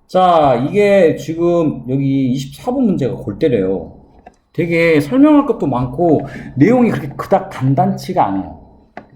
자, 이게 지금 여기 24번 문제가 골 때려요. 되게 설명할 것도 많고 내용이 그렇게 그닥 간단치가 않아요.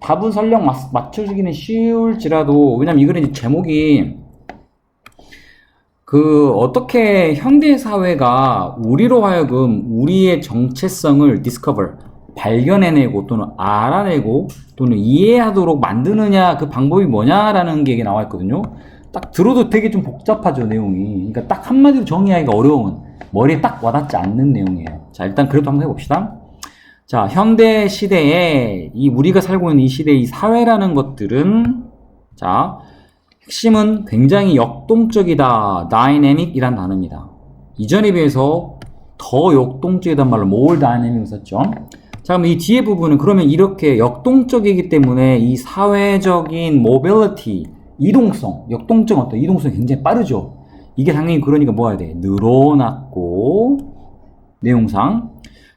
답은 설령 맞춰주기는 쉬울지라도, 왜냐면 이거는 이제 제목이 어떻게 현대사회가 우리로 하여금 우리의 정체성을 discover, 발견해내고 또는 알아내고 또는 이해하도록 만드느냐, 그 방법이 뭐냐라는 게 나와 있거든요. 딱 들어도 되게 좀 복잡하죠, 내용이. 그러니까 딱 한마디로 정의하기가 어려운, 머리에 딱 와닿지 않는 내용이에요. 자, 일단 그래도 한번 해봅시다. 자, 현대 시대에 우리가 살고 있는 이 시대의 이 사회라는 것들은, 자, 핵심은 굉장히 역동적이다, dynamic이란 단어입니다. 이전에 비해서 더 역동적이란 말로 more dynamic을 썼죠. 자, 그럼 이 뒤에 부분은 그러면 이렇게 역동적이기 때문에 이 사회적인 mobility, 이동성, 역동적 어떤 이동성이 굉장히 빠르죠. 이게 당연히 그러니까 뭐 해야 돼? 늘어났고, 내용상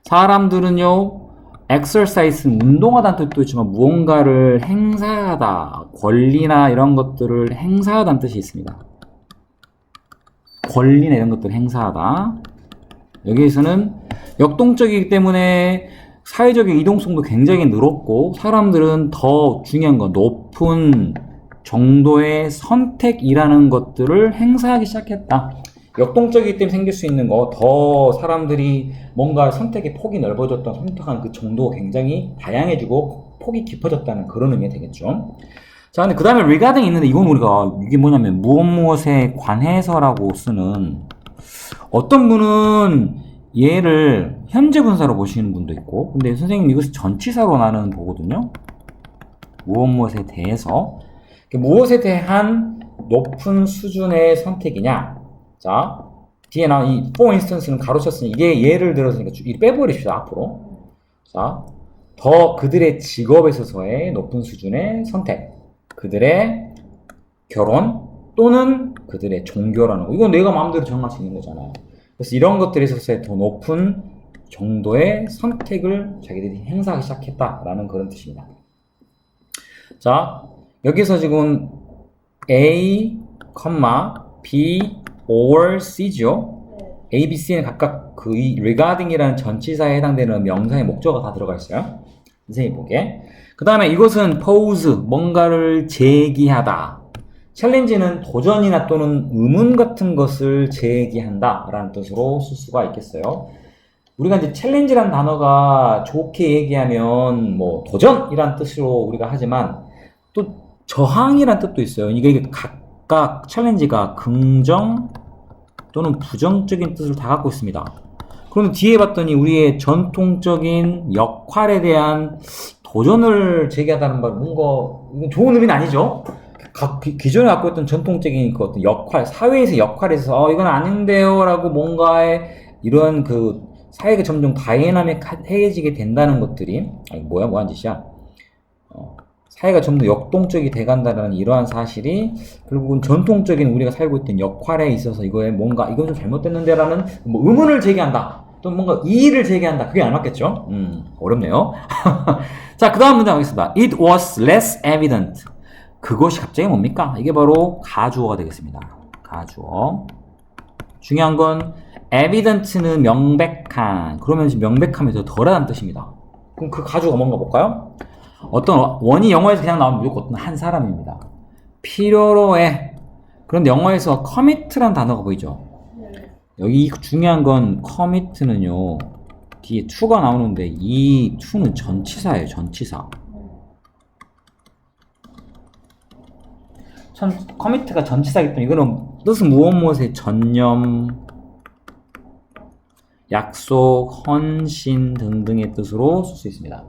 사람들은요, exercise는 운동하다는 뜻도 있지만 무언가를 행사하다, 권리나 이런 것들을 행사하다는 뜻이 있습니다. 권리나 이런 것들을 행사하다. 여기에서는 역동적이기 때문에 사회적인 이동성도 굉장히 늘었고, 사람들은 더 중요한 건 높은 정도의 선택이라는 것들을 행사하기 시작했다. 역동적이기 때문에 생길 수 있는 거, 더 사람들이 뭔가 선택의 폭이 넓어졌던, 선택하는 그 정도가 굉장히 다양해지고 폭이 깊어졌다는 그런 의미가 되겠죠. 자, 근데 그 다음에 regarding 있는데, 이건 우리가 이게 뭐냐면 무엇에 관해서라고 쓰는, 어떤 분은 얘를 현재 분사로 보시는 분도 있고, 근데 선생님 이것을 전치사로 나는 보거든요. 무엇에 대해서, 무엇에 대한 높은 수준의 선택이냐. 자, 뒤에 나온 이 for instance는 가로쳤으니 이게 예를 들어서니까 빼버립시다, 앞으로. 자, 더 그들의 직업에 있어서의 높은 수준의 선택, 그들의 결혼 또는 그들의 종교라는 거. 이건 내가 마음대로 정할 수 있는 거잖아요. 그래서 이런 것들에 있어서의 더 높은 정도의 선택을 자기들이 행사하기 시작했다라는 그런 뜻입니다. 자, 여기서 지금 A, B, or C죠. A, B, C는 각각 이 regarding이라는 전치사에 해당되는 명사의 목적어가 다 들어가 있어요. 선생님 보게. 그 다음에 이것은 pose, 뭔가를 제기하다. challenge는 도전이나 또는 의문 같은 것을 제기한다 라는 뜻으로 쓸 수가 있겠어요. 우리가 이제 challenge라는 단어가 좋게 얘기하면 뭐 도전이라는 뜻으로 우리가 하지만 또 저항이라는 뜻도 있어요. 이게 각각 챌린지가 긍정 또는 부정적인 뜻을 다 갖고 있습니다. 그런데 뒤에 봤더니 우리의 전통적인 역할에 대한 도전을 제기하다는 말, 뭔가 이건 좋은 의미는 아니죠. 기존에 갖고 있던 전통적인 그 어떤 역할, 사회에서 역할에서 이건 아닌데요라고 뭔가의 이런 그 사회가 점점 다이나믹해지게 된다는 것들이, 아니 뭐한 짓이야. 사회가 좀 더 역동적이 돼간다는 이러한 사실이 결국은 전통적인 우리가 살고 있던 역할에 있어서 이거에 뭔가 이건 좀 잘못됐는데라는 뭐 의문을 제기한다. 또 뭔가 이의를 제기한다. 그게 안 맞겠죠? 어렵네요. 자, 그 다음 문장 하겠습니다. It was less evident. 그것이 갑자기 뭡니까? 이게 바로 가주어가 되겠습니다. 가주어. 중요한 건 evident는 명백한. 그러면 명백함이 더 덜하다는 뜻입니다. 그럼 그 가주어가 뭔가 볼까요? 어떤 원이 영어에서 그냥 나오면 무조건 어떤 한 사람입니다. 필요로 해. 그런데 영어에서 commit라는 단어가 보이죠? 여기 중요한 건 commit는요, 뒤에 to가 나오는데 이 to는 전치사예요. 전치사. commit가 전치사이기 때문에 이거는 뜻은 무엇에 전념, 약속, 헌신 등등의 뜻으로 쓸 수 있습니다.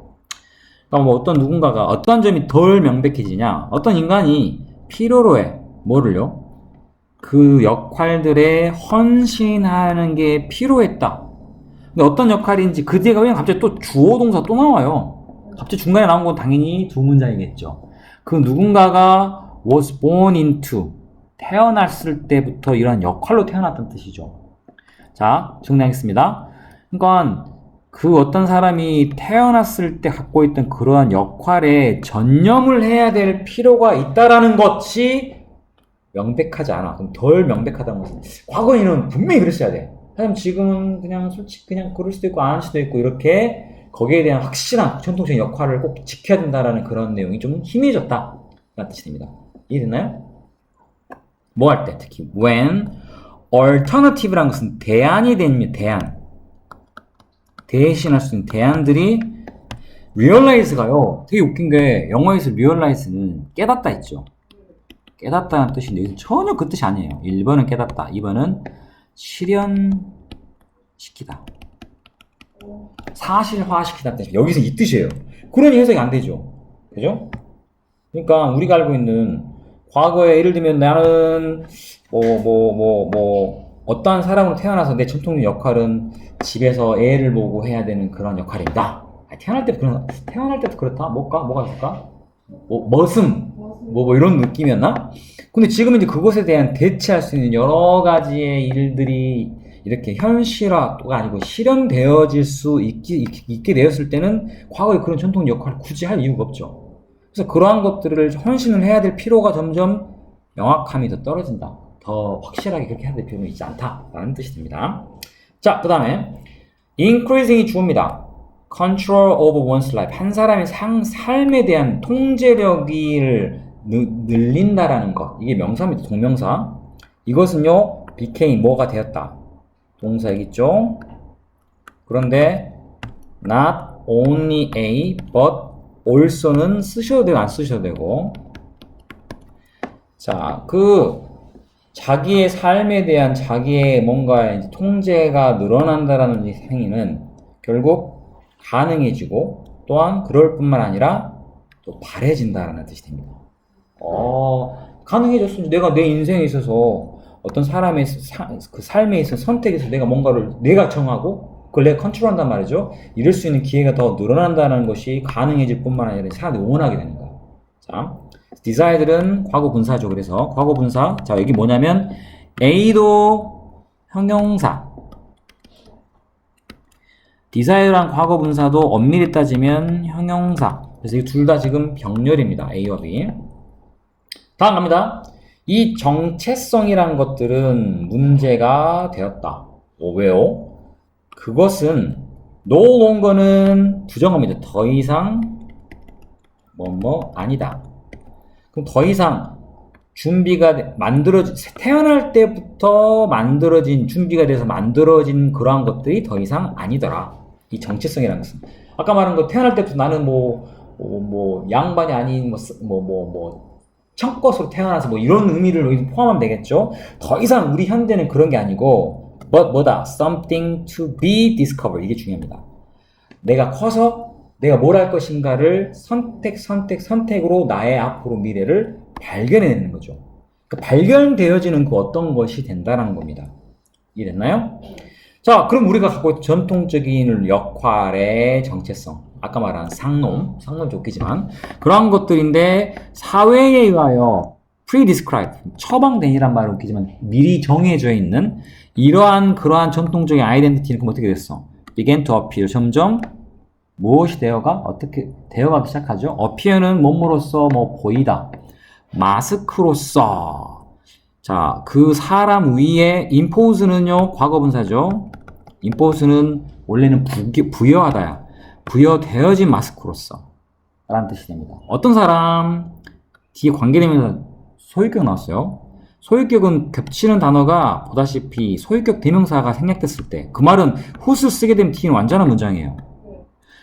그러니까 뭐 어떤 누군가가 어떤 점이 덜 명백해지냐, 어떤 인간이 필요로 해. 뭐를요? 그 역할들에 헌신하는 게 필요했다. 근데 어떤 역할인지 그 뒤에 가면 갑자기 또 주어 동사 또 나와요. 갑자기 중간에 나온 건 당연히 두 문장이겠죠. 그 누군가가 was born into, 태어났을 때부터 이런 역할로 태어났다는 뜻이죠. 자, 정리하겠습니다. 그러니까 그 어떤 사람이 태어났을 때 갖고 있던 그러한 역할에 전념을 해야 될 필요가 있다라는 것이 명백하지 않아. 그럼 덜 명백하다는 것은 과거에는 분명히 그랬어야 돼. 하지만 지금은 그냥 솔직히 그냥 그럴 수도 있고 안 할 수도 있고 이렇게 거기에 대한 확실한 전통적인 역할을 꼭 지켜야 된다라는 그런 내용이 좀 희미해졌다 라는 뜻이 됩니다. 이해됐나요? 뭐 할 때 특히 when alternative라는 것은 대안이 됩니다. 대신할 수 있는 대안들이 realize가요. 되게 웃긴 게 영어에서 realize는 깨닫다 있죠. 깨닫다는 뜻인데 전혀 그 뜻이 아니에요. 1번은 깨닫다, 2번은 실현시키다, 사실화시키다 뜻이 여기서 이 뜻이에요. 그러니 해석이 안 되죠. 그죠? 그러니까 우리가 알고 있는 과거에 예를 들면 나는 어떠한 사람으로 태어나서 내 전통적 역할은 집에서 애를 보고 해야 되는 그런 역할입니다. 태어날 때도 그렇다? 뭐가 있을까? 뭐 이런 느낌이었나? 근데 지금 이제 그것에 대한 대체할 수 있는 여러 가지의 일들이 이렇게 현실화가 아니고 실현되어질 수 있게 되었을 때는 과거의 그런 전통 역할을 굳이 할 이유가 없죠. 그래서 그러한 것들을 헌신을 해야 될 필요가 점점 명확함이 더 떨어진다. 더 확실하게 그렇게 해야 될 필요는 있지 않다라는 뜻이 됩니다. 자, 그 다음에 increasing이 주어입니다. control over one's life. 한 사람의 삶에 대한 통제력을 늘린다라는 것. 이게 명사입니다. 동명사. 이것은요, became 뭐가 되었다. 동사이겠죠? 그런데 not only a but also는 쓰셔도 되고 안 쓰셔도 되고. 자, 자기의 삶에 대한 자기의 뭔가 이제 통제가 늘어난다라는 이 행위는 결국 가능해지고 또한 그럴 뿐만 아니라 또 바래진다라는 뜻이 됩니다. 가능해졌으면 내가 내 인생에 있어서 어떤 사람의 그 삶에 있어서 선택에서 내가 뭔가를 내가 정하고 그걸 내가 컨트롤한단 말이죠. 이럴 수 있는 기회가 더 늘어난다는 것이 가능해질 뿐만 아니라 사람들이 원하게 되는 거예요. 자, desire들은 과거 분사죠. 그래서 과거 분사. 자, 여기 뭐냐면 A도 형용사. desire랑 과거 분사도 엄밀히 따지면 형용사. 그래서 이 둘 다 지금 병렬입니다. A와 B. 다음 갑니다. 이 정체성이란 것들은 문제가 되었다. 왜요? 그것은 no longer는 부정어입니다. 더 이상 아니다. 그럼 더 이상 준비가 태어날 때부터 준비가 돼서 만들어진 그러한 것들이 더 이상 아니더라. 이 정체성이라는 것은. 아까 말한 거 태어날 때부터 나는 양반이 아닌 청것으로 태어나서 이런 의미를 포함하면 되겠죠. 더 이상 우리 현대는 그런 게 아니고 but something to be discovered. 이게 중요합니다. 내가 커서 내가 뭘 할 것인가를 선택으로 나의 앞으로 미래를 발견해내는 거죠. 그러니까 발견되어지는 그 어떤 것이 된다는 겁니다. 이해됐나요? 자, 그럼 우리가 갖고 있는 전통적인 역할의 정체성, 아까 말한 상놈 좋겠지만 그러한 것들인데 사회에 의하여 pre-described, 처방된이란 말은 웃기지만 미리 정해져 있는 그러한 전통적인 아이덴티티는 그럼 어떻게 됐어? began to appear, 점점 무엇이 어떻게 되어가기 시작하죠? appear는 몸으로써 보이다, 마스크로써. 자, 그 사람 위에 impose는요, 과거분사죠. impose는 원래는 부여하다야. 부여되어진 마스크로서 라는 뜻이 됩니다. 어떤 사람, 뒤에 관계되면서 소유격 나왔어요. 소유격은 겹치는 단어가 보다시피 소유격 대명사가 생략됐을 때 그 말은 who's 쓰게 되면 뒤는 완전한 문장이에요.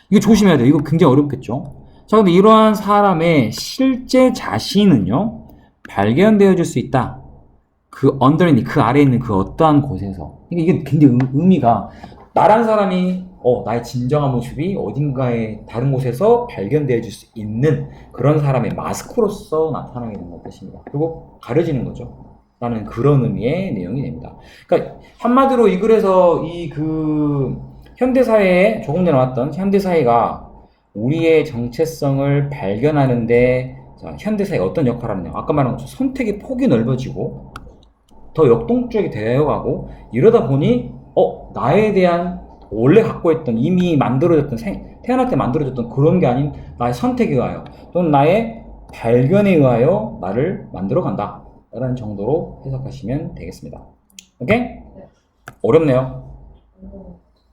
이거 조심해야 돼요. 이거 굉장히 어렵겠죠. 자, 근데 이러한 사람의 실제 자신은요, 발견되어질 수 있다. 그 underneath, 그 아래에 있는 그 어떠한 곳에서. 이게 굉장히 의미가, 나란 사람이 나의 진정한 모습이 어딘가에 다른 곳에서 발견되어질 수 있는 그런 사람의 마스크로서 나타나게 된다는 뜻입니다. 그리고 가려지는 거죠. 라는 그런 의미의 내용이 됩니다. 그러니까 한마디로 이 글에서 현대사회에 조금 전에 나왔던 현대사회가 우리의 정체성을 발견하는데, 자, 현대사회가 어떤 역할을 하느냐. 아까 말한 것처럼 선택의 폭이 넓어지고 더 역동적이 되어가고 이러다 보니 나에 대한 원래 갖고 있던 이미 만들어졌던 태어날 때 만들어졌던 그런 게 아닌 나의 선택에 의하여 또는 나의 발견에 의하여 나를 만들어간다 라는 정도로 해석하시면 되겠습니다. 오케이? 어렵네요.